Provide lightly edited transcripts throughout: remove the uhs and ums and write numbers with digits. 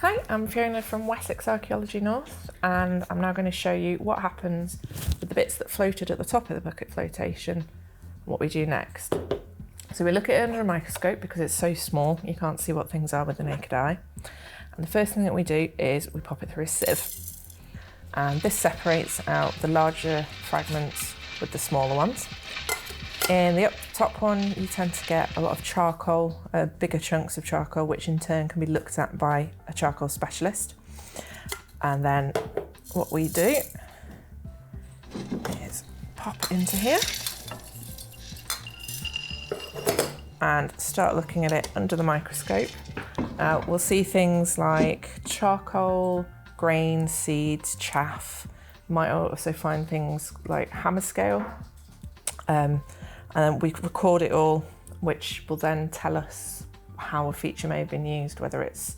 Hi, I'm Fiona from Wessex Archaeology North, and I'm now going to show you what happens with the bits that floated at the top of the bucket flotation, what we do next. So we look at it under a microscope because it's so small you can't see what things are with the naked eye. And the first thing that we do is we pop it through a sieve. And this separates out the larger fragments with the smaller ones. In the up top one, you tend to get a lot of charcoal, bigger chunks of charcoal, which in turn can be looked at by a charcoal specialist. And then what we do is pop into here and start looking at it under the microscope. We'll see things like charcoal, grains, seeds, chaff. You might also find things like hammer scale. And then we record it all, which will then tell us how a feature may have been used, whether it's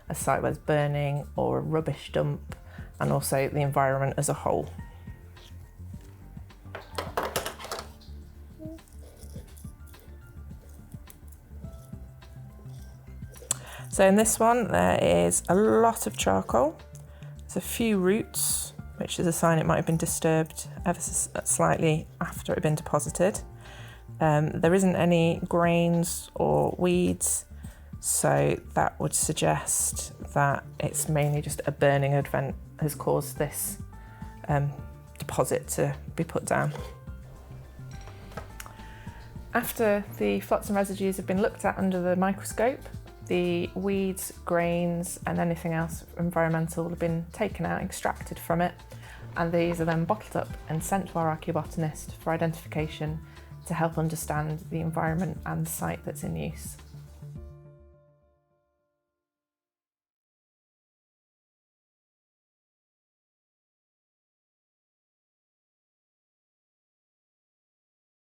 a site where it's burning or a rubbish dump, and also the environment as a whole. So in this one, there is a lot of charcoal. There's a few roots, which is a sign it might have been disturbed ever so slightly after it had been deposited. There isn't any grains or weeds, so that would suggest that it's mainly just a burning event has caused this deposit to be put down. After the flotsam residues have been looked at under the microscope, the weeds, grains and anything else environmental will have been taken out, extracted from it, and these are then bottled up and sent to our archaeobotanist for identification to help understand the environment and the site that's in use.